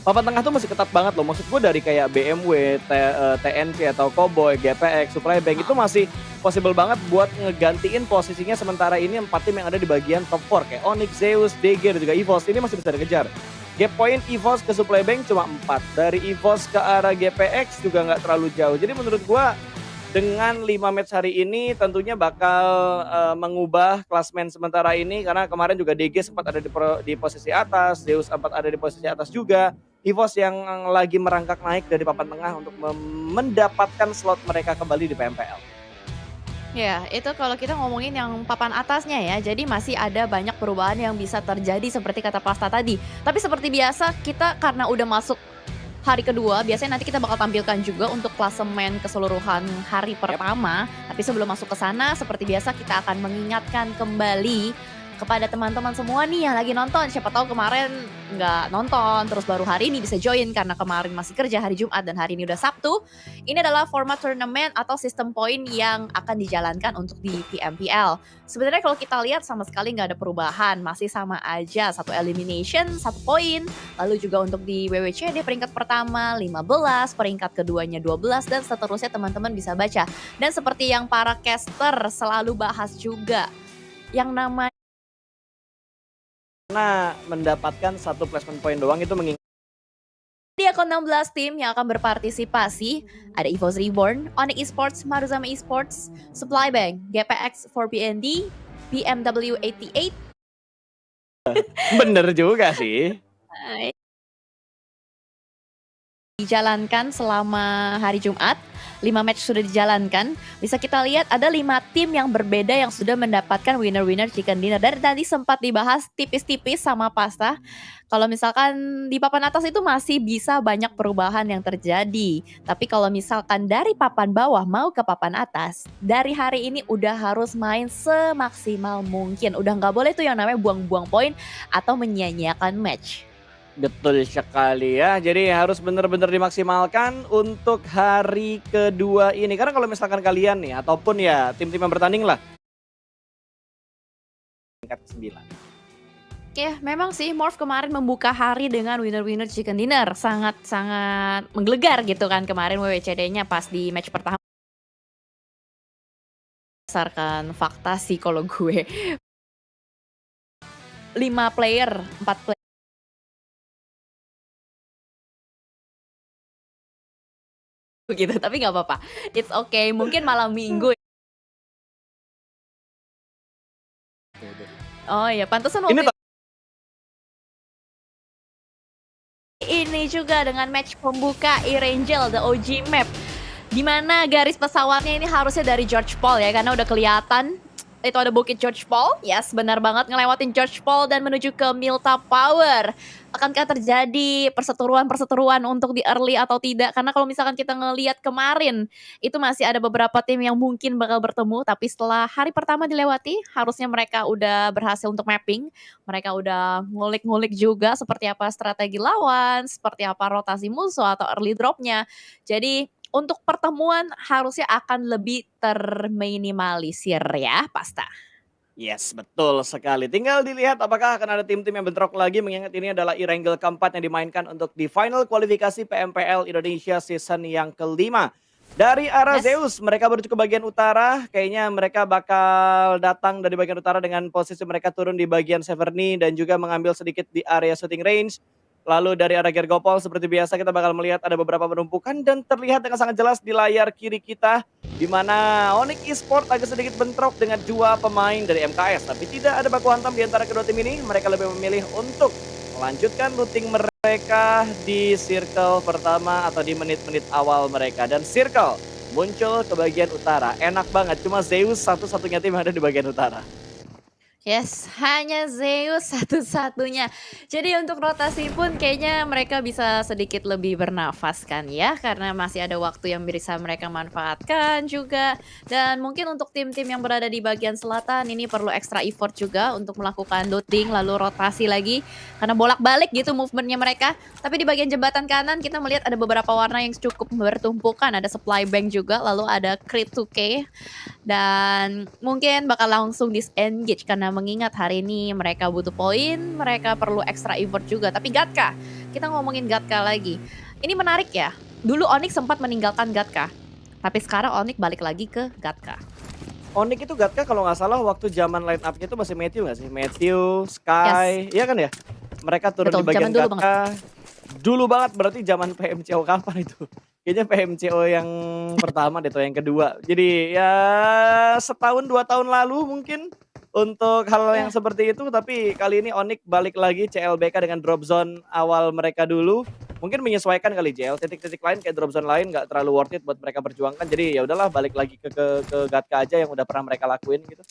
papan tengah tuh masih ketat banget loh. Maksud gue dari kayak BMW, TNC atau Cowboy, GPX, Supply Bank itu masih possible banget buat ngegantiin posisinya sementara ini 4 tim yang ada di bagian top 4 kayak Onyx, Zeus, DG dan juga EVOS ini masih bisa dikejar. Gap point EVOS ke Supply Bank cuma 4. Dari EVOS ke arah GPX juga nggak terlalu jauh. Jadi menurut gua dengan 5 match hari ini tentunya bakal mengubah klasmen sementara ini karena kemarin juga DG sempat ada di posisi atas, Zeus sempat ada di posisi atas juga. EVOS yang lagi merangkak naik dari papan tengah untuk mendapatkan slot mereka kembali di PMPL. Ya, itu kalau kita ngomongin yang papan atasnya ya, jadi masih ada banyak perubahan yang bisa terjadi seperti kata Pasta tadi. Tapi seperti biasa, kita karena udah masuk hari kedua, biasanya nanti kita bakal tampilkan juga untuk klasemen keseluruhan hari pertama. Tapi sebelum masuk ke sana, seperti biasa kita akan mengingatkan kembali kepada teman-teman semua nih yang lagi nonton. Siapa tahu kemarin nggak nonton, terus baru hari ini bisa join karena kemarin masih kerja hari Jumat dan hari ini udah Sabtu. Ini adalah format turnamen atau sistem poin yang akan dijalankan untuk di PMPL. Sebenarnya kalau kita lihat sama sekali nggak ada perubahan, masih sama aja, satu elimination, 1 poin. Lalu juga untuk di WWCD peringkat pertama 15, peringkat keduanya 12, dan seterusnya teman-teman bisa baca. Dan seperti yang para caster selalu bahas juga, yang namanya Karena mendapatkan 1 placement point doang itu di akun 16 tim yang akan berpartisipasi ada EVOS Reborn, Onyx Esports, Maruzama Esports, Supply Bank, GPX 4BND, BMW 88. bener juga sih. Dijalankan selama hari Jumat. 5 match sudah dijalankan. Bisa kita lihat ada 5 tim yang berbeda yang sudah mendapatkan winner-winner chicken dinner. Dari tadi sempat dibahas tipis-tipis sama Pasta. Kalau misalkan di papan atas itu masih bisa banyak perubahan yang terjadi. Tapi kalau misalkan dari papan bawah mau ke papan atas, dari hari ini udah harus main semaksimal mungkin. Udah nggak boleh tuh yang namanya buang-buang poin atau menyia-nyiakan match. Betul sekali ya, jadi harus benar-benar dimaksimalkan untuk hari kedua ini. Karena kalau misalkan kalian nih, ataupun ya tim-tim yang bertanding lah, tingkat ke-9. Ya, memang sih Morph kemarin membuka hari dengan winner-winner chicken dinner. Sangat-sangat menggelegar gitu kan kemarin WWCD-nya pas di match pertama. Berdasarkan fakta sih kalau gue. 5 player, 4 player. Gitu, tapi nggak apa-apa. It's okay, mungkin malam minggu. Oh ya, pantesan waktu ini juga dengan match pembuka E-Rangel, the OG map. Dimana garis pesawatnya ini harusnya dari George Paul ya, karena udah kelihatan itu ada bukit George Paul. Yes, benar banget, ngelewatin George Paul dan menuju ke Milta Power. Akankah terjadi perseteruan untuk di early atau tidak? Karena kalau misalkan kita ngelihat kemarin, itu masih ada beberapa tim yang mungkin bakal bertemu, tapi setelah hari pertama dilewati, harusnya mereka udah berhasil untuk mapping. Mereka udah ngulik-ngulik juga seperti apa strategi lawan, seperti apa rotasi musuh atau early dropnya. Jadi untuk pertemuan harusnya akan lebih terminimalisir ya, Pasta. Yes, betul sekali. Tinggal dilihat apakah akan ada tim-tim yang bentrok lagi mengingat ini adalah E-Wrangle keempat yang dimainkan untuk di final kualifikasi PMPL Indonesia season yang kelima. Dari arah Yes. Zeus, mereka menuju ke bagian utara. Kayaknya mereka bakal datang dari bagian utara dengan posisi mereka turun di bagian Severny dan juga mengambil sedikit di area shooting range. Lalu dari arah Gergopol seperti biasa kita bakal melihat ada beberapa penumpukan dan terlihat dengan sangat jelas di layar kiri kita di mana Onyx Esports agak sedikit bentrok dengan 2 pemain dari MKS, tapi tidak ada baku hantam di antara kedua tim ini. Mereka lebih memilih untuk melanjutkan looting mereka di circle pertama atau di menit-menit awal mereka, dan circle muncul ke bagian utara. Enak banget, cuma Zeus satu-satunya tim yang ada di bagian utara. Yes, hanya Zeus satu-satunya. Jadi untuk rotasi pun kayaknya mereka bisa sedikit lebih bernafas kan ya, karena masih ada waktu yang bisa mereka manfaatkan juga. Dan mungkin untuk tim-tim yang berada di bagian selatan ini perlu extra effort juga untuk melakukan looting lalu rotasi lagi, karena bolak-balik gitu movementnya mereka. Tapi di bagian jembatan kanan kita melihat ada beberapa warna yang cukup bertumpukan, ada supply bank juga, lalu ada crit 2K. Dan mungkin bakal langsung disengage karena mengingat hari ini mereka butuh poin, mereka perlu extra effort juga. Tapi Gatka kita ngomongin Gatka lagi. Ini menarik ya. Dulu Onyx sempat meninggalkan Gatka, tapi sekarang Onyx balik lagi ke Gatka. Onyx itu Gatka kalau nggak salah waktu zaman line up-nya itu masih Matthew nggak sih? Matthew, Yes, Sky, iya kan ya? Mereka turun di betul. bagian Zaman dulu banget. Gatka. Dulu banget berarti zaman PMCO kapan itu? Kayaknya PMCO yang pertama deh atau yang kedua. Jadi ya setahun 2 tahun lalu mungkin untuk hal yang Ya. seperti itu. Tapi kali ini Onyx balik lagi CLBK dengan drop zone awal mereka dulu. Mungkin menyesuaikan kali JL, titik-titik lain kayak drop zone lain nggak terlalu worth it buat mereka perjuangkan. Jadi ya udahlah balik lagi ke Gatka aja yang udah pernah mereka lakuin gitu.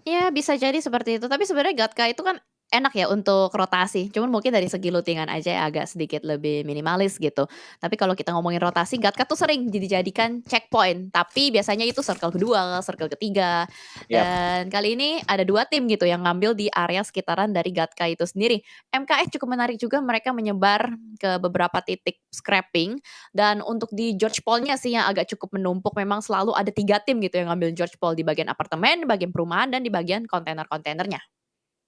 Ya bisa jadi seperti itu, tapi sebenarnya Gatka itu kan enak ya untuk rotasi, cuman mungkin dari segi looting-an aja ya agak sedikit lebih minimalis gitu. Tapi kalau kita ngomongin rotasi, Gatka tuh sering dijadikan checkpoint, tapi biasanya itu circle kedua, circle ketiga. Yap. Dan kali ini ada 2 tim gitu yang ngambil di area sekitaran dari Gatka itu sendiri. MKS cukup menarik juga, mereka menyebar ke beberapa titik scrapping, dan untuk di George Paul-nya sih yang agak cukup menumpuk, memang selalu ada 3 tim gitu yang ngambil George Paul di bagian apartemen, di bagian perumahan, dan di bagian kontainer-kontainernya.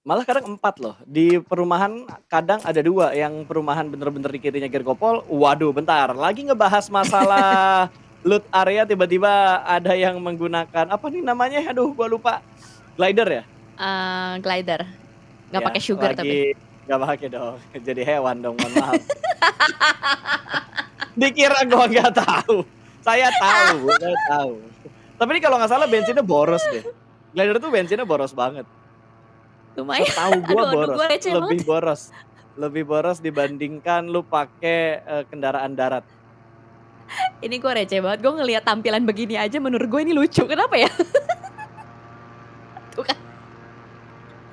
Malah kadang 4 loh. Di perumahan kadang ada 2, yang perumahan bener-bener di kirinya Gergopol, waduh bentar, lagi ngebahas masalah loot area tiba-tiba ada yang menggunakan, apa nih namanya, aduh gua lupa, glider ya? Glider, nggak Ya, pakai sugar tapi. lagi nggak pakai dong, jadi hewan dong, mohon maaf. Dikira gua nggak tahu, saya tahu. Tapi ini kalau nggak salah bensinnya boros deh. Glider tuh bensinnya boros banget. Lumayan, Setahu gua aduh boros, gue receh banget. lebih boros dibandingkan lu pakai, kendaraan darat. Ini gue receh banget, gue ngelihat tampilan begini aja menurut gue ini lucu, kenapa ya? Tuh kan,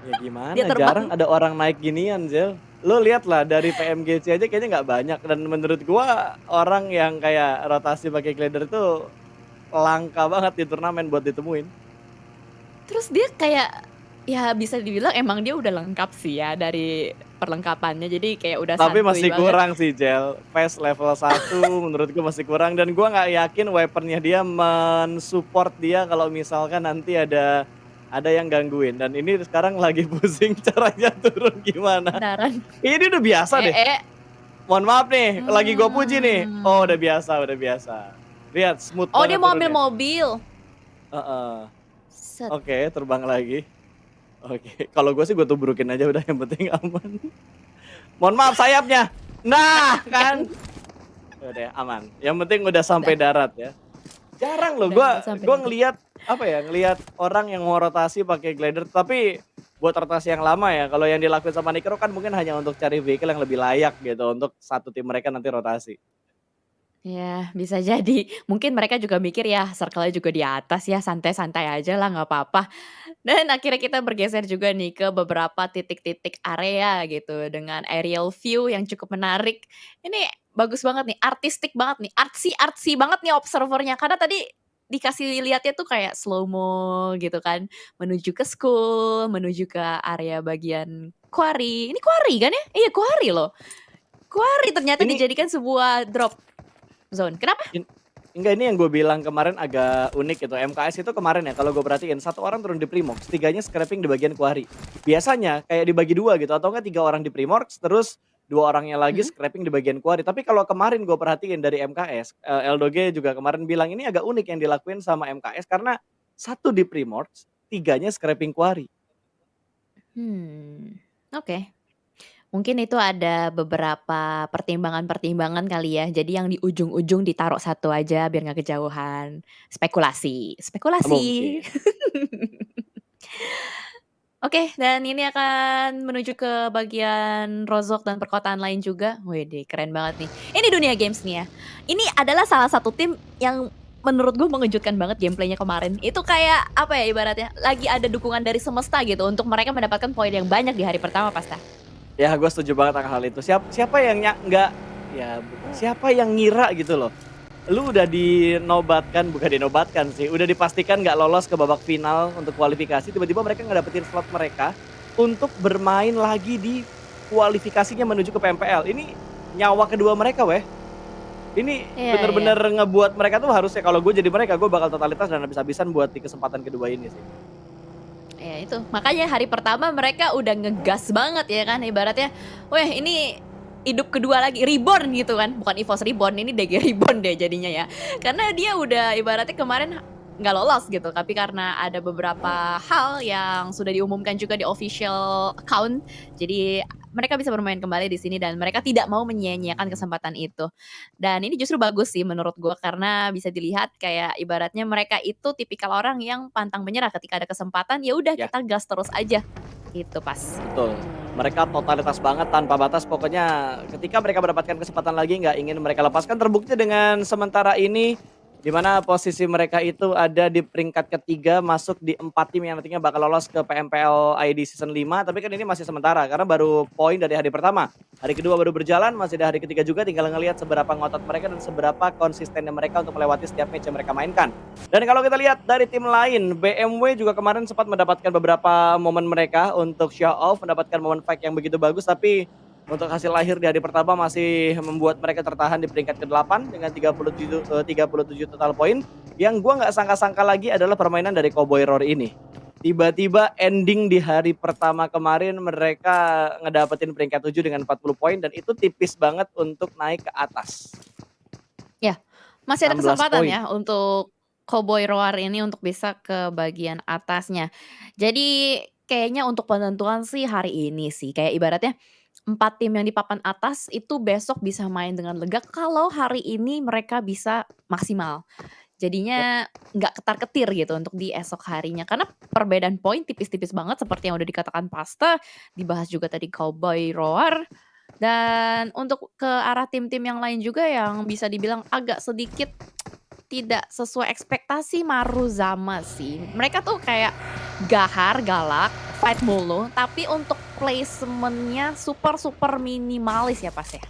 Ya gimana, dia jarang terbang. ada orang naik ginian, Zel. Lu lihat lah dari PMGC aja kayaknya nggak banyak dan menurut gua orang yang kayak rotasi pakai glider itu langka banget di turnamen buat ditemuin. Terus dia kayak, ya bisa dibilang emang dia udah lengkap sih ya dari perlengkapannya, jadi kayak udah Tapi santuy masih banget. kurang sih, Jel. Phase level 1 menurut gua masih kurang dan gua nggak yakin weaponnya dia mensupport dia kalau misalkan nanti ada yang gangguin dan ini sekarang lagi pusing caranya turun gimana. Beneran. Ini udah biasa deh. Eh. Mohon maaf nih, lagi gue puji nih. Oh Hmm. udah biasa, udah biasa. Lihat smooth Oh, dia banget mau ambil turunnya. mobil. Heeh. Set. Oke, terbang lagi. Oke, kalau gue sih gue tubrukin aja udah yang penting aman. Mohon maaf sayapnya. Nah, kan. Udah aman. Yang penting udah sampai Udah, darat ya. Jarang loh udah sampai gua darat. ngelihat apa ya, ngelihat orang yang mau rotasi pakai glider tapi buat rotasi yang lama ya. Kalau yang dilakuin sama Nikro kan mungkin hanya untuk cari vehicle yang lebih layak gitu untuk satu tim mereka nanti rotasi. Ya, bisa jadi. Mungkin mereka juga mikir ya, circle-nya juga di atas ya, santai-santai aja lah, nggak apa-apa. Dan akhirnya kita bergeser juga nih ke beberapa titik-titik area gitu, dengan aerial view yang cukup menarik. Ini bagus banget nih, artistik banget nih, artsy-artsy banget nih observernya. Karena tadi dikasih lihatnya tuh kayak slow-mo gitu kan, menuju ke school, menuju ke area bagian quarry. Ini quarry kan ya? Iya, quarry loh. Quarry ternyata Ini dijadikan sebuah drop zone. Kenapa? in enggak ini yang gue bilang kemarin agak unik gitu, MKS itu kemarin ya kalau gue perhatiin 1 orang turun di Primox, 3-nya scrapping di bagian quarry. Biasanya kayak dibagi 2 gitu atau enggak 3 orang di Primox terus 2 orangnya lagi Mhm. scrapping di bagian quarry. Tapi kalau kemarin gue perhatiin dari MKS, Eldoge juga kemarin bilang ini agak unik yang dilakuin sama MKS karena 1 di Primox, 3-nya scrapping quarry. Oke. Mungkin itu ada beberapa pertimbangan-pertimbangan kali ya. Jadi yang di ujung-ujung ditaruh satu aja biar nggak kejauhan. Spekulasi, spekulasi. Mungkin. Oke, dan ini akan menuju ke bagian Rozok dan perkotaan lain juga. Widih, keren banget nih. Ini dunia games nih ya. Ini adalah salah satu tim yang menurut gue mengejutkan banget gameplaynya kemarin. Itu kayak apa ya ibaratnya, lagi ada dukungan dari semesta gitu untuk mereka mendapatkan poin yang banyak di hari pertama pasta. Ya gue setuju banget akan hal itu. Siapa yang nggak ya siapa yang ngira gitu loh. Lu udah dinobatkan, bukan dinobatkan sih, udah dipastikan nggak lolos ke babak final untuk kualifikasi, tiba-tiba mereka ngedapetin slot mereka untuk bermain lagi di kualifikasinya menuju ke PMPL. Ini nyawa kedua mereka weh. Ini Iya, iya. bener-bener ngebuat mereka tuh harusnya kalau gue jadi mereka, gue bakal totalitas dan habis-habisan buat di kesempatan kedua ini sih. Ya itu, makanya hari pertama mereka udah ngegas banget ya kan ibaratnya, weh ini hidup kedua lagi, reborn gitu kan, bukan EVOS Reborn, ini DG Reborn deh jadinya ya. Karena dia udah ibaratnya kemarin nggak lolos gitu, tapi karena ada beberapa hal yang sudah diumumkan juga di official account, jadi mereka bisa bermain kembali di sini dan mereka tidak mau menyia-nyiakan kesempatan itu. Dan ini justru bagus sih menurut gua karena bisa dilihat kayak ibaratnya mereka itu tipikal orang yang pantang menyerah ketika ada kesempatan, ya udah Ya, kita gas terus aja, gitu Pas. betul. Mereka totalitas banget tanpa batas, pokoknya ketika mereka mendapatkan kesempatan lagi nggak ingin mereka lepaskan, terbukti dengan sementara ini di mana posisi mereka itu ada di peringkat ketiga masuk di 4 tim yang nantinya bakal lolos ke PMPL ID Season 5, tapi kan ini masih sementara karena baru poin dari hari pertama. Hari kedua baru berjalan, masih ada hari ketiga juga, tinggal ngelihat seberapa ngotot mereka dan seberapa konsistennya mereka untuk melewati setiap match yang mereka mainkan. Dan kalau kita lihat dari tim lain, BMW juga kemarin sempat mendapatkan beberapa momen mereka untuk show off, mendapatkan momen fight yang begitu bagus, tapi untuk hasil lahir di hari pertama masih membuat mereka tertahan di peringkat ke-8 dengan 37 total poin. Yang gua nggak sangka-sangka lagi adalah permainan dari Cowboy Roar ini. Tiba-tiba ending di hari pertama kemarin mereka ngedapetin peringkat 7 dengan 40 poin dan itu tipis banget untuk naik ke atas. Ya, masih ada 16 kesempatan poin. ya untuk Cowboy Roar ini untuk bisa ke bagian atasnya. Jadi kayaknya untuk penentuan sih hari ini sih, kayak ibaratnya 4 tim yang di papan atas itu besok bisa main dengan lega kalau hari ini mereka bisa maksimal. Yap, Jadinya nggak ketar-ketir gitu untuk di esok harinya, karena perbedaan poin tipis-tipis banget seperti yang udah dikatakan Pasta, dibahas juga tadi Cowboy Roar, dan untuk ke arah tim-tim yang lain juga yang bisa dibilang agak sedikit tidak sesuai ekspektasi Maruzama sih. Mereka tuh kayak gahar, galak, fight mulu, tapi untuk placement-nya super minimalis ya, Pas, ya?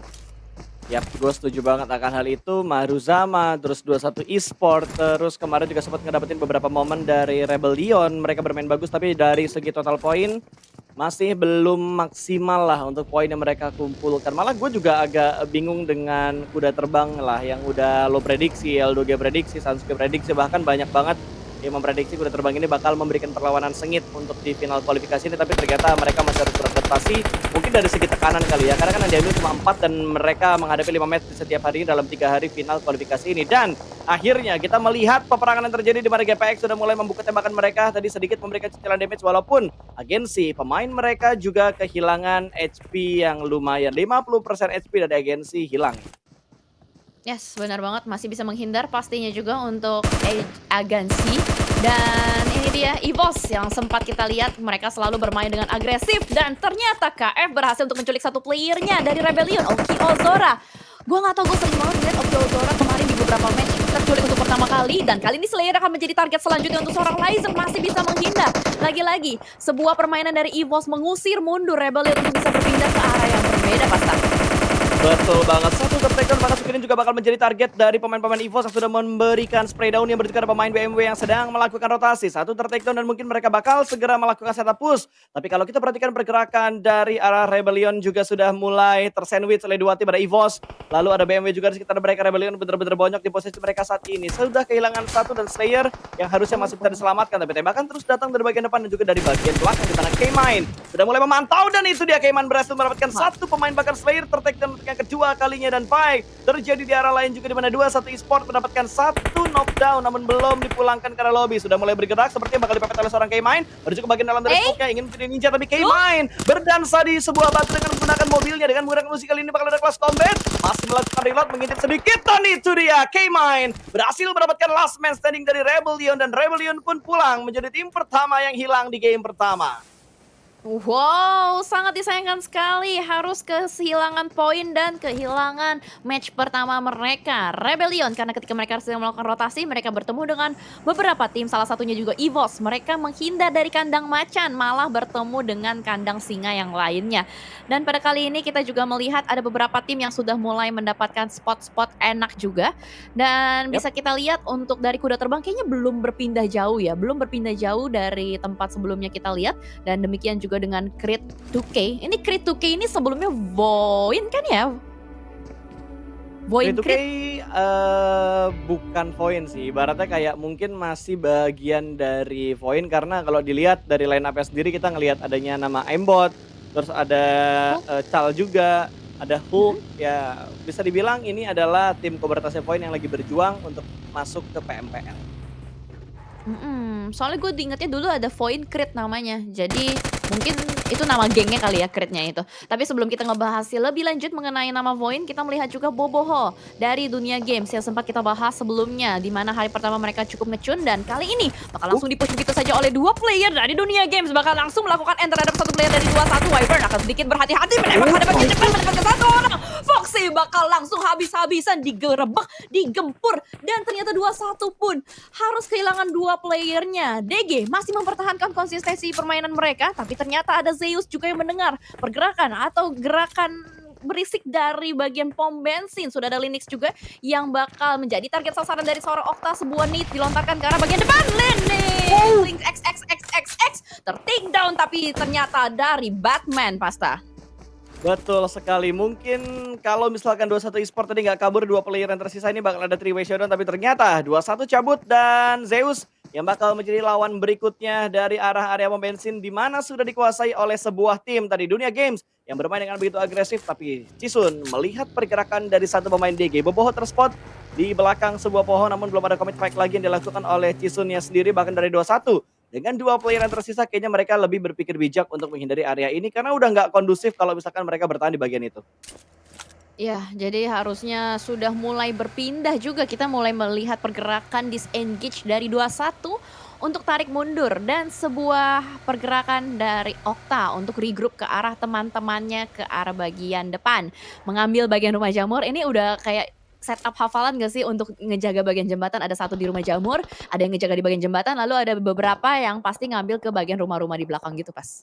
yap, gue setuju banget akan hal itu. Maruzama, terus 21 Esport, terus kemarin juga sempat ngedapetin beberapa momen dari Rebellion. Mereka bermain bagus, tapi dari segi total poin masih belum maksimal lah untuk poin yang mereka kumpulkan. Malah gue juga agak bingung dengan kuda terbang lah yang udah lo prediksi, L2G prediksi, Sansuke prediksi, bahkan banyak banget yang memprediksi kuda terbang ini bakal memberikan perlawanan sengit untuk di final kualifikasi ini, tapi ternyata mereka masih harus beradaptasi. Mungkin dari segi tekanan kali ya, karena kan yang diambil cuma 4 dan mereka menghadapi 5 match di setiap hari dalam 3 hari final kualifikasi ini. Dan akhirnya kita melihat peperangan yang terjadi di mana GPX sudah mulai membuka tembakan mereka, tadi sedikit memberikan cicilan damage walaupun agensi pemain mereka juga kehilangan HP yang lumayan, 50% HP dari agensi hilang. Yes, benar banget, masih bisa menghindar pastinya juga untuk agensi. Dan ini dia EVOS yang sempat kita lihat mereka selalu bermain dengan agresif dan ternyata KF berhasil untuk menculik satu playernya dari Rebellion, Oki Ozora. Gue nggak tahu, gue sering banget lihat Oki Ozora kemarin di beberapa match terculik untuk pertama kali, dan kali ini Slayer akan menjadi target selanjutnya untuk seorang Lizer, masih bisa menghindar. Lagi-lagi sebuah permainan dari EVOS mengusir mundur Rebellion untuk bisa berpindah ke arah yang berbeda, Pasta. Betul banget, satu takedown maka Sukinin juga bakal menjadi target dari pemain-pemain EVOS yang sudah memberikan spray down yang berarti ada pemain BMW yang sedang melakukan rotasi. Satu takedown dan mungkin mereka bakal segera melakukan setup push. Tapi kalau kita perhatikan pergerakan dari arah Rebellion juga sudah mulai tersandwich oleh dua tim, ada EVOS. Lalu ada BMW juga di sekitar mereka. Rebellion benar-benar bonyok di posisi mereka saat ini. Sudah kehilangan satu dan Slayer yang harusnya masih bisa diselamatkan. Tapi tembakan terus datang dari bagian depan dan juga dari bagian belakang di tanah K-Mine. Sudah mulai memantau dan itu dia K-Mine berhasil mendapatkan satu pemain bahkan Slayer tertakedown yang kedua kalinya, dan fight terjadi di arah lain juga di mana 21 Esport mendapatkan satu knockdown namun belum dipulangkan ke arah lobby. Sudah mulai bergerak sepertinya bakal dipepet oleh seorang K-Mine, menuju ke bagian dalam dari smoke-nya, ingin menjadi ninja tapi K-Mine berdansa di sebuah batu dengan menggunakan mobilnya. Dengan menggunakan musik kali ini bakal ada kelas combat, masih melakukan reload, mengintip sedikit dan itu dia K-Mine berhasil mendapatkan last man standing dari Rebellion, dan Rebellion pun pulang menjadi tim pertama yang hilang di game pertama. Wow, sangat disayangkan sekali harus kehilangan poin dan kehilangan match pertama mereka, Rebellion, karena ketika mereka sedang melakukan rotasi, mereka bertemu dengan beberapa tim, salah satunya juga EVOS. Mereka menghindar dari kandang macan, malah bertemu dengan kandang singa yang lainnya. Dan pada kali ini kita juga melihat ada beberapa tim yang sudah mulai mendapatkan spot-spot enak juga. Dan Yap. bisa kita lihat untuk dari kuda terbang kayaknya belum berpindah jauh ya, belum berpindah jauh dari tempat sebelumnya kita lihat. Dan demikian juga dengan Creed 2K. Ini Creed 2K ini sebelumnya Voin kan ya? Voin Itu Creed. bukan Voin sih, ibaratnya kayak mungkin masih bagian dari Voin karena kalau dilihat dari line up-nya sendiri kita ngelihat adanya nama Aimbot, terus ada Oh, Chal juga, ada Hulk, ya bisa dibilang ini adalah tim Komunitas Point yang lagi berjuang untuk masuk ke PMPL. Soalnya gue diingetnya dulu ada Void Crit namanya. Jadi mungkin itu nama gengnya kali ya, Crit-nya itu. Tapi sebelum kita ngebahas lebih lanjut mengenai nama Void, kita melihat juga Boboho dari dunia games yang sempat kita bahas sebelumnya. Di mana hari pertama mereka cukup ngecun dan kali ini bakal langsung di-push begitu saja oleh dua player dari dunia games. Bakal langsung melakukan enter terhadap satu player dari 21. Wyvern akan sedikit berhati-hati menembak pada bagian depan mendapatkan satu orang. Foxy bakal langsung habis-habisan digerebek, digempur. Dan ternyata 21 pun harus kehilangan dua playernya. DG masih mempertahankan konsistensi permainan mereka, tapi ternyata ada Zeus juga yang mendengar pergerakan atau gerakan berisik dari bagian pom bensin. Sudah ada Linux juga yang bakal menjadi target sasaran dari seorang Okta. Sebuah nade dilontarkan ke arah bagian depan. Linux XXXXX ter-take down, tapi ternyata dari Batman, Pasta. Betul sekali. Mungkin kalau misalkan 21 Esport tadi nggak kabur, dua player yang tersisa ini bakal ada 3-way showdown, tapi ternyata 21 cabut dan Zeus yang bakal menjadi lawan berikutnya dari arah area pom bensin di mana sudah dikuasai oleh sebuah tim tadi Dunia Games yang bermain dengan begitu agresif, tapi Cisun melihat pergerakan dari satu pemain DG. Boboho terspot di belakang sebuah pohon, namun belum ada commit fight lagi yang dilakukan oleh Cisunnya sendiri, bahkan dari 21. Dengan dua player yang tersisa, kayaknya mereka lebih berpikir bijak untuk menghindari area ini karena udah nggak kondusif kalau misalkan mereka bertahan di bagian itu. Ya, jadi harusnya sudah mulai berpindah juga. Kita mulai melihat pergerakan disengage dari 21 untuk tarik mundur dan sebuah pergerakan dari Okta untuk regroup ke arah teman-temannya ke arah bagian depan. Mengambil bagian rumah jamur, ini udah kayak setup hafalan gak sih untuk ngejaga bagian jembatan? Ada satu di rumah jamur, ada yang ngejaga di bagian jembatan, lalu ada beberapa yang pasti ngambil ke bagian rumah-rumah di belakang gitu, Pas.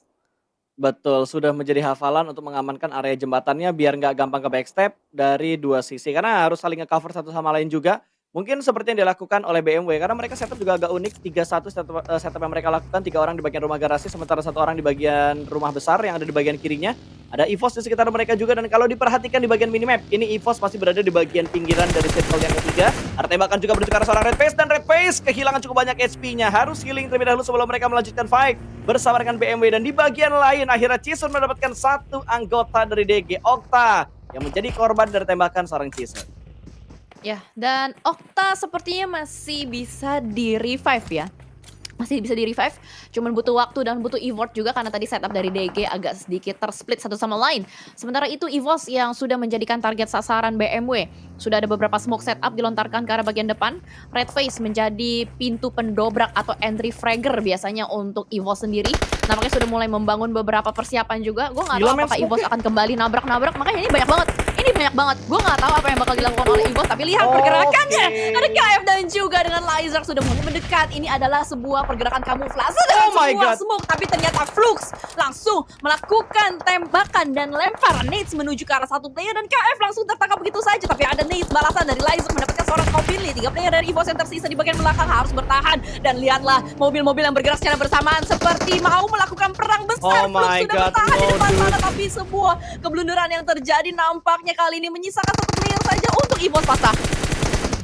Betul, sudah menjadi hafalan untuk mengamankan area jembatannya biar nggak gampang ke backstep dari dua sisi. Karena harus saling nge-cover satu sama lain juga. Mungkin seperti yang dilakukan oleh BMW karena mereka setup juga agak unik. 3-1 setup yang mereka lakukan, 3 orang di bagian rumah garasi sementara 1 orang di bagian rumah besar yang ada di bagian kirinya. Ada EVOS di sekitar mereka juga dan kalau diperhatikan di bagian minimap, ini EVOS masih berada di bagian pinggiran dari circle yang ketiga. Ada tembakan juga menuju ke arah seorang Red Face dan Red Face kehilangan cukup banyak HP-nya. Harus healing terlebih dahulu sebelum mereka melanjutkan fight bersama dengan BMW dan di bagian lain akhirnya Cisun mendapatkan satu anggota dari DG Okta yang menjadi korban dari tembakan seorang Cisun. Ya, dan Okta sepertinya masih bisa di-revive ya. Masih bisa di-revive, cuman butuh waktu dan butuh effort juga karena tadi setup dari DG agak sedikit tersplit satu sama lain. Sementara itu EVOS yang sudah menjadikan target sasaran BMW. Sudah ada beberapa smoke setup dilontarkan ke arah bagian depan. Red Face menjadi pintu pendobrak atau entry fragger biasanya untuk EVOS sendiri. Nampaknya sudah mulai membangun beberapa persiapan juga. Gue gak tahu apakah EVOS akan kembali nabrak-nabrak, makanya ini banyak banget. Ini banyak banget. Gue gak tahu apa yang bakal dilakukan oleh EVOS, tapi lihat pergerakannya. Ada KF dan juga dengan Lizard sudah mulai mendekat. Ini adalah sebuah pergerakan kamuflase dengan sebuah smoke, tapi ternyata Flux langsung melakukan tembakan dan lempar nades menuju ke arah satu player dan KF langsung tertangkap begitu saja, tapi ada nades balasan dari Lizard mendapatkan seorang Kobili. 3 player dari EVOS yang tersisa di bagian belakang harus bertahan dan lihatlah mobil-mobil yang bergerak secara bersamaan seperti mau melakukan perang besar. Flux sudah bertahan di depan sana, tapi sebuah keblunderan yang terjadi nampaknya kali ini menyisakan satu player saja untuk EVOS patah.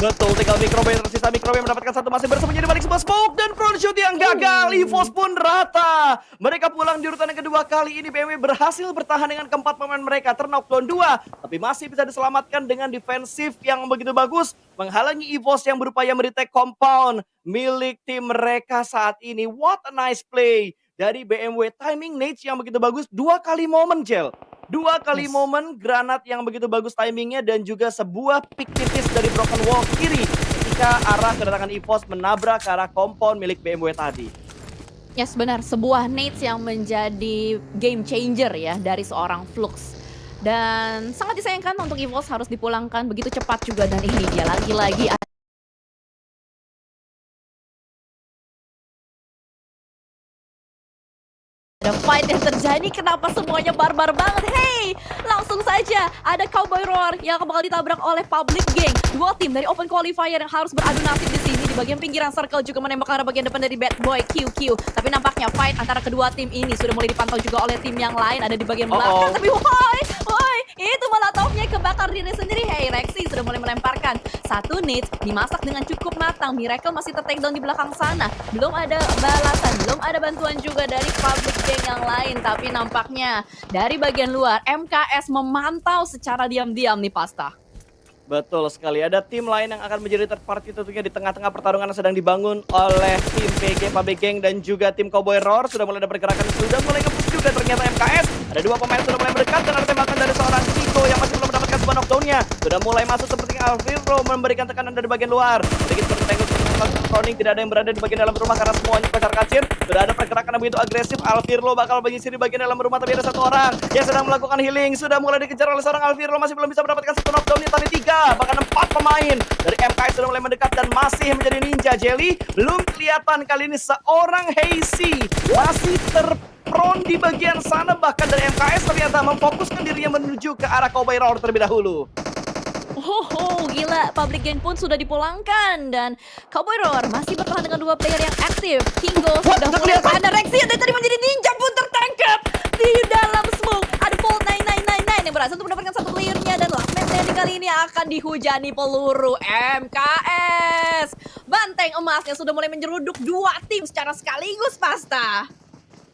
Betul, tinggal Microbe yang tersisa. Microbe mendapatkan satu, masih bersembunyi di balik sebuah smoke dan front shoot yang gagal. EVOS pun rata. Mereka pulang di urutan yang kedua. Kali ini BMW berhasil bertahan dengan keempat pemain mereka. Terknockdown 2, tapi masih bisa diselamatkan dengan defensif yang begitu bagus menghalangi EVOS yang berupaya meretake compound milik tim mereka saat ini. What a nice play dari BMW. Timing nades yang begitu bagus, 2 kali momen, Jel. 2 kali momen, granat yang begitu bagus timingnya dan juga sebuah pick tipis dari broken wall kiri ketika arah kedatangan EVOS menabrak ke arah compound milik BMW tadi. Yes, benar. Sebuah nades yang menjadi game changer ya dari seorang Flux. Dan sangat disayangkan untuk EVOS harus dipulangkan begitu cepat juga dan ini dia lagi-lagi ada fight yang terjadi. Kenapa semuanya barbar banget? Hey, langsung saja ada Cowboy Roar yang bakal ditabrak oleh Public Gang. 2 tim dari Open Qualifier yang harus beradu nasib di sini. Di bagian pinggiran circle juga menembak ke arah bagian depan dari Bad Boy QQ. Tapi nampaknya fight antara kedua tim ini sudah mulai dipantau juga oleh tim yang lain ada di bagian belakang. Tapi woi, itu molotovnya kebakar diri sendiri. Hey, Rexy sudah mulai melemparkan satu nades dimasak dengan cukup matang. Miracle masih ter-take down di belakang sana. Belum ada balasan, belum ada bantuan juga dari Public Gang yang lain. Tapi nampaknya dari bagian luar MKS memantau secara diam-diam nih Pasta. Betul sekali, ada tim lain yang akan menjadi third party tentunya di tengah-tengah pertarungan yang sedang dibangun oleh tim PG Public Gang dan juga tim Cowboy Roar. Sudah mulai ada pergerakan, sudah mulai nge-push juga ternyata MKS. Ada dua pemain sudah mulai mendekat dan ada tembakan dari seorang Chico yang masih belum mendapatkan sebuah knockdown-nya. Sudah mulai masuk seperti Alviro memberikan tekanan dari bagian luar. Sedikit seperti tengok Froning, tidak ada yang berada di bagian dalam rumah karena semuanya kocar kacir. Sudah ada pergerakan yang begitu agresif. Alviro bakal menyisir di bagian dalam rumah, tapi ada satu orang yang sedang melakukan healing. Sudah mulai dikejar oleh seorang Alviro, masih belum bisa mendapatkan satu knockdown-nya, tapi 3 bahkan 4 pemain dari MKS sudah mulai mendekat dan masih menjadi ninja. Jelly belum kelihatan kali ini seorang Hazy masih terprone di bagian sana, bahkan dari MKS ternyata memfokuskan dirinya menuju ke arah Cowboy Roar terlebih dahulu. Oh, gila, Public Gang pun sudah dipulangkan dan Cowboy Roar masih bertahan dengan 2 player yang aktif. Kingo sudah mulai ada Rexy dan tadi menjadi ninja pun tertangkap di dalam smoke. Ada Volt 9999 yang berhasil untuk mendapatkan satu playernya dan last man standing kali ini akan dihujani peluru MKS. Banteng emasnya sudah mulai menjeruduk 2 tim secara sekaligus, Pasta.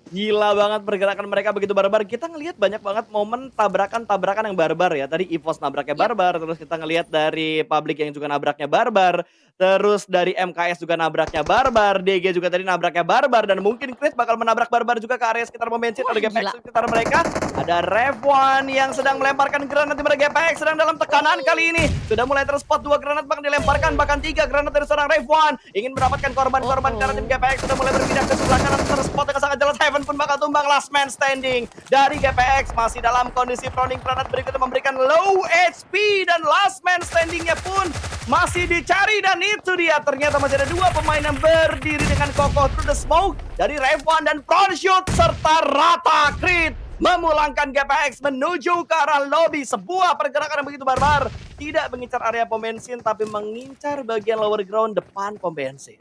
Gila banget pergerakan mereka begitu barbar. Kita ngelihat banyak banget momen tabrakan-tabrakan yang barbar ya. Tadi EVOS nabraknya barbar, terus kita ngelihat dari Public yang juga nabraknya barbar. Terus dari MKS juga nabraknya barbar, DG juga tadi nabraknya barbar, dan mungkin Chris bakal menabrak barbar juga ke area sekitar pom bensin atau GPX sekitar mereka. Ada Rev1 yang sedang melemparkan granat di mereka. GPX sedang dalam tekanan kali ini. Sudah mulai terspot 2 granat bahkan dilemparkan, bahkan 3 granat dari seorang Rev1. Ingin mendapatkan korban-korban karena tim GPX sudah mulai berpindah ke sebelah kanan, terspot dengan sangat jelas. Heaven pun bakal tumbang. Last man standing dari GPX masih dalam kondisi proning. Granat berikutnya memberikan low HP dan last man standingnya pun masih dicari, dan itu dia ternyata masih ada 2 pemain yang berdiri dengan kokoh through the smoke dari Rev1 dan Front serta Rata Crit memulangkan GPX menuju ke arah lobby. Sebuah pergerakan yang begitu barbar, tidak mengincar area pom bensin tapi mengincar bagian lower ground depan pom bensin.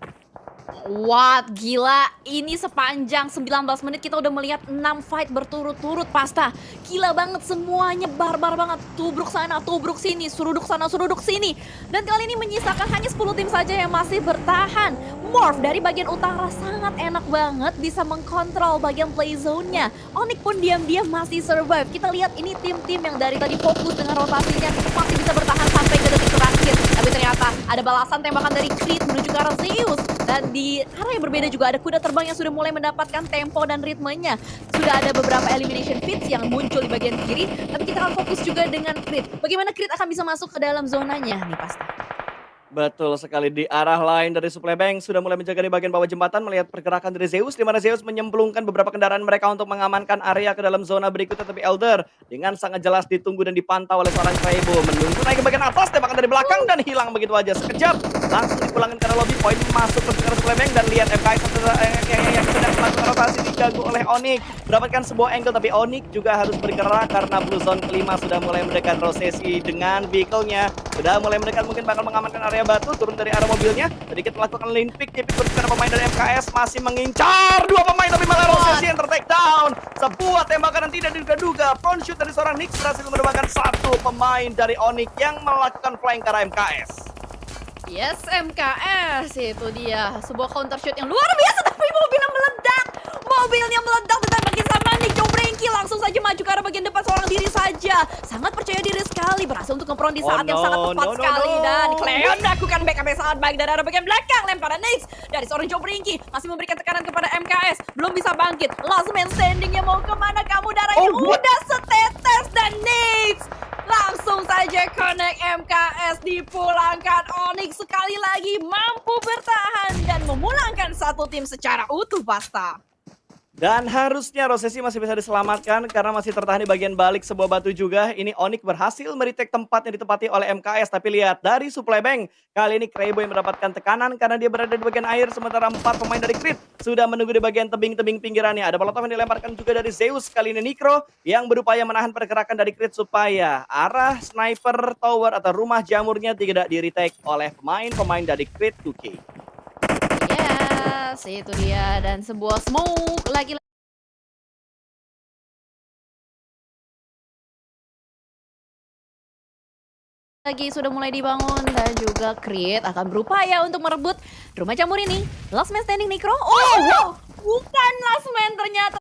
What, gila, ini sepanjang 19 menit kita udah melihat 6 fight berturut-turut, Pasta. Gila banget, semuanya barbar banget. Tubruk sana, tubruk sini, suruduk sana, suruduk sini. Dan kali ini menyisakan hanya 10 tim saja yang masih bertahan. Morph dari bagian utara sangat enak banget bisa mengkontrol bagian play zone-nya. Onyx pun diam-diam masih survive. Kita lihat ini tim-tim yang dari tadi fokus dengan rotasinya masih bisa bertahan sampai ke detik terakhir. Tapi ternyata ada balasan tembakan dari Creed menuju ke arah Zeus. Dan di arah yang berbeda juga ada kuda terbang yang sudah mulai mendapatkan tempo dan ritmenya. Sudah ada beberapa elimination feats yang muncul di bagian kiri. Tapi kita akan fokus juga dengan Creed. Bagaimana Creed akan bisa masuk ke dalam zonanya nih, Pasta? Betul sekali, di arah lain dari supply bank sudah mulai menjaga di bagian bawah jembatan, melihat pergerakan dari Zeus di mana Zeus menyemplungkan beberapa kendaraan mereka untuk mengamankan area ke dalam zona berikutnya. Tapi Elder dengan sangat jelas ditunggu dan dipantau oleh seorang Kraibo, menunggu naik ke bagian atas, tembakan dari belakang dan hilang begitu aja. Sekejap langsung dipulangkan ke arah lobby, poin masuk ke arah supply bank dan lihat MKS yang sedang melakukan rotasi diganggu oleh Onyx, mendapatkan sebuah angle tapi Onyx juga harus bergerak karena blue zone kelima sudah mulai mendekat. Rosesi dengan vehicle-nya sudah mulai mendekat, mungkin bakal mengamankan area batu, turun dari arah mobilnya, sedikit melakukan lane pick, tapi karena pemain dari MKS masih mengincar 2 pemain, tapi malah Rosesi yang ter-take down. Sebuah tembakan yang tidak diduga-duga, front shoot dari seorang Nix berhasil menerbangkan 1 pemain dari Onyx yang melakukan flank ke arah MKS. Yes, MKS, itu dia. Sebuah counter shoot yang luar biasa, tapi mobilnya meledak. Mobilnya meledak ditembaki sama Nick Jobrinky. Langsung saja maju ke arah bagian depan seorang diri saja. Sangat percaya diri sekali, berhasil untuk ngepron di saat yang sangat tepat sekali. Dan Cleon melakukan backup yang sangat baik dari arah bagian belakang. Lemparan Nix dari seorang Jobrinky masih memberikan tekanan kepada MKS. Belum bisa bangkit. Last man standingnya mau kemana kamu, darahnya udah setetes dan Nix langsung saja connect. MKS dipulangkan. Onyx sekali lagi mampu bertahan dan memulangkan 1 tim secara utuh, Pasta. Dan harusnya Rosesi masih bisa diselamatkan karena masih tertahan di bagian balik sebuah batu juga. Ini Onyx berhasil meretake tempat yang ditempati oleh MKS. Tapi lihat dari supply bank, kali ini Kraibo yang mendapatkan tekanan karena dia berada di bagian air. Sementara 4 pemain dari Creed sudah menunggu di bagian tebing-tebing pinggirannya. Ada molotov yang dilemparkan juga dari Zeus. Kali ini Nikro yang berupaya menahan pergerakan dari Creed supaya arah sniper tower atau rumah jamurnya tidak di-retake oleh pemain-pemain dari Creed 2K. Yes, itu dia. Dan sebuah smoke lagi sudah mulai dibangun dan juga Creed akan berupaya untuk merebut rumah jamur ini. Last man standing Nikro. Oh, bukan last man ternyata.